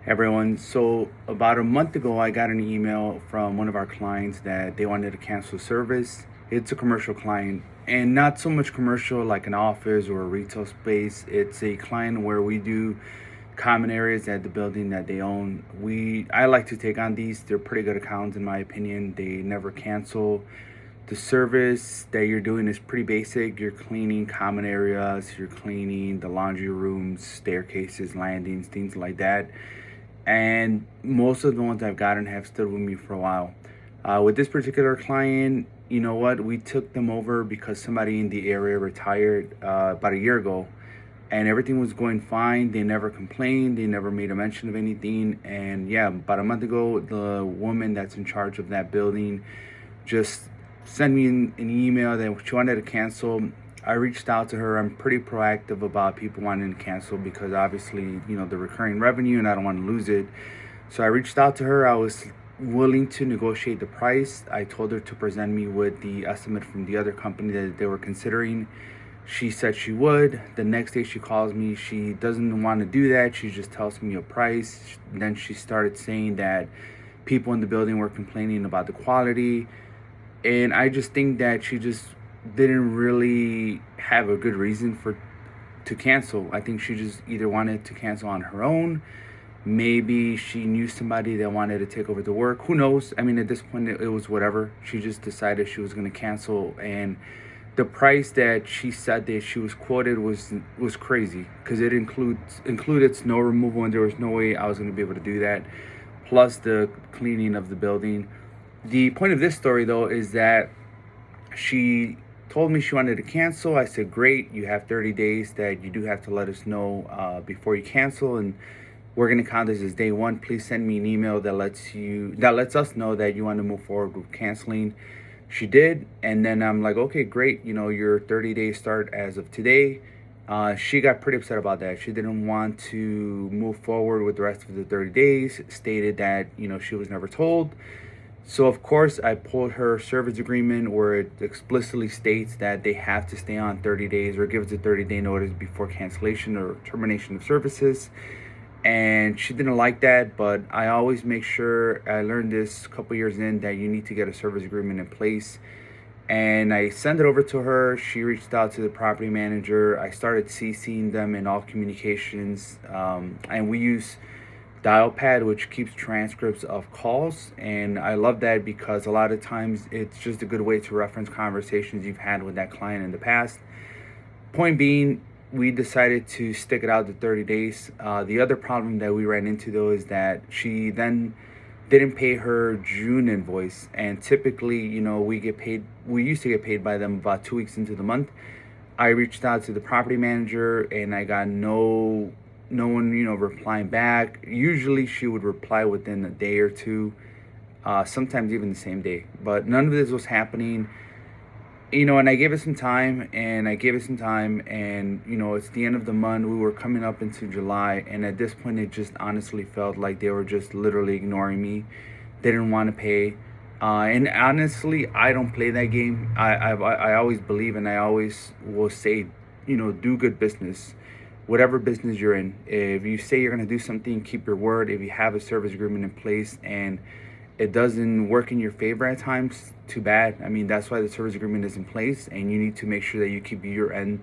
Everyone, so about a month ago, I got an email from one of our clients that they wanted to cancel service. It's a commercial client, and not so much commercial like an office or a retail space. It's a client where we do common areas at the building that they own. I like to take on these. They're pretty good accounts in my opinion. They never cancel. The service that you're doing is pretty basic. You're cleaning common areas, you're cleaning the laundry rooms, staircases, landings, things like that. And most of the ones I've gotten have stood with me for a while. With this particular client, you know what? We took them over because somebody in the area retired about a year ago, and everything was going fine. They never complained. They never made a mention of anything. And yeah, about a month ago, the woman that's in charge of that building just sent me an email that she wanted to cancel. I reached out to her. I'm pretty proactive about people wanting to cancel because obviously, the recurring revenue and I don't want to lose it. So I reached out to her. I was willing to negotiate the price. I told her to present me with the estimate from the other company that they were considering. She said she would. The next day she calls me. She doesn't want to do that. She just tells me a price. Then she started saying that people in the building were complaining about the quality. And I just think that she just didn't really have a good reason for to cancel. I think she just either wanted to cancel on her own. Maybe she knew somebody that wanted to take over the work. Who knows? I mean, at this point, it was whatever. She just decided she was going to cancel, and the price that she said that she was quoted was crazy because it included snow removal, and there was no way I was going to be able to do that. Plus the cleaning of the building. The point of this story, though, is that she told me she wanted to cancel. I said, great, you have 30 days that you do have to let us know before you cancel, and we're going to count this as day one. Please send me an email that lets us know that you want to move forward with canceling. She did, and then I'm like, okay, great, your 30 days start as of today. She got pretty upset about that. She didn't want to move forward with the rest of the 30 days, stated that, she was never told. So of course I pulled her service agreement where it explicitly states that they have to stay on 30 days or give us a 30-day notice before cancellation or termination of services. And she didn't like that, but I always make sure, I learned this a couple years in, that you need to get a service agreement in place. And I sent it over to her. She reached out to the property manager. I started CCing them in all communications. And we use Dialpad, which keeps transcripts of calls, and I love that because a lot of times it's just a good way to reference conversations you've had with that client in the past. Point being, we decided to stick it out to 30 days. The other problem that we ran into, though, is that she then didn't pay her June invoice, and typically, we used to get paid by them about 2 weeks into the month. I reached out to the property manager and I got no one, replying back. Usually she would reply within a day or two, sometimes even the same day. But none of this was happening, and I gave it some time, and it's the end of the month. We were coming up into July, and at this point, it just honestly felt like they were just literally ignoring me. They didn't want to pay. And honestly, I don't play that game. I always believe, and I always will say, do good business, whatever business you're in. If you say you're going to do something, keep your word. If you have a service agreement in place and it doesn't work in your favor at times, too bad. I mean, that's why the service agreement is in place, and you need to make sure that you keep your end,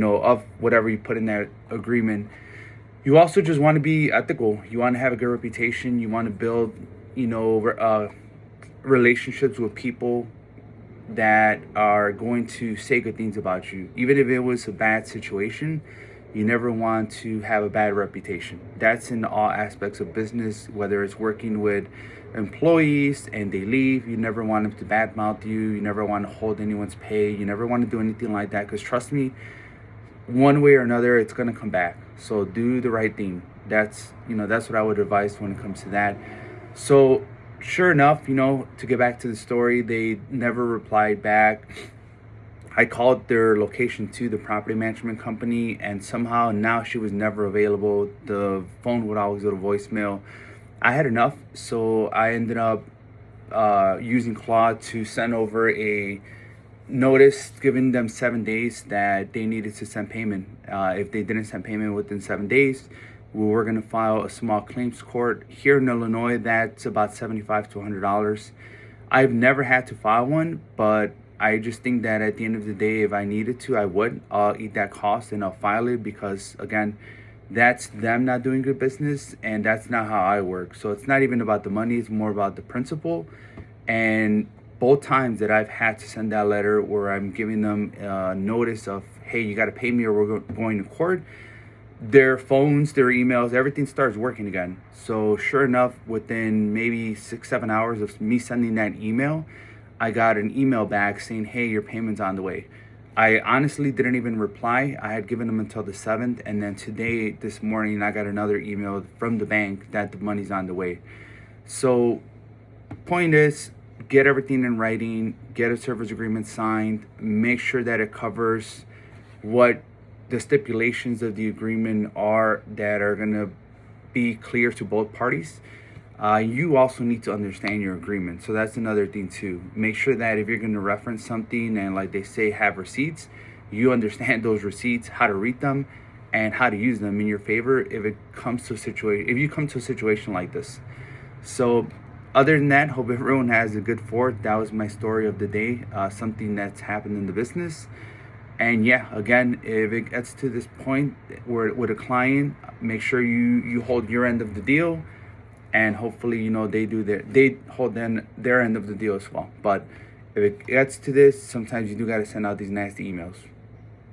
of whatever you put in that agreement. You also just want to be ethical. You want to have a good reputation. You want to build, relationships with people that are going to say good things about you. Even if it was a bad situation, you never want to have a bad reputation. That's in all aspects of business, whether it's working with employees and they leave. You never want them to badmouth you. You never want to hold anyone's pay. You never want to do anything like that, because trust me, one way or another, it's going to come back. So do the right thing. That's what I would advise when it comes to that. So sure enough, to get back to the story, they never replied back. I called their location to the property management company, and somehow now she was never available. The phone would always go to voicemail. I had enough, so I ended up using Claude to send over a notice giving them 7 days that they needed to send payment. If they didn't send payment within 7 days, we're going to file a small claims court here in Illinois. That's about $75 to $100. I've never had to file one, but I just think that at the end of the day, if I needed to, I'll eat that cost and I'll file it, because again, that's them not doing good business, and that's not how I work. So it's not even about the money, it's more about the principle. And both times that I've had to send that letter where I'm giving them notice of, hey, you got to pay me or we're going to court, their phones, their emails, everything starts working again. So sure enough, within maybe 6-7 hours of me sending that email, I got an email back saying, hey, your payment's on the way. I honestly didn't even reply. I had given them until the 7th, and then today, this morning, I got another email from the bank that the money's on the way. So point is, get everything in writing, get a service agreement signed, make sure that it covers what the stipulations of the agreement are that are going to be clear to both parties. You also need to understand your agreement. So that's another thing too. Make sure that if you're going to reference something and, like they say, have receipts, you understand those receipts, how to read them, and how to use them in your favor if it comes to a situation, if you come to a situation like this. So other than that, hope everyone has a good 4th. That was my story of the day, something that's happened in the business. And yeah, again, if it gets to this point where with a client, make sure you hold your end of the deal, and hopefully, they hold their end of the deal as well. But if it gets to this, sometimes you do got to send out these nasty emails.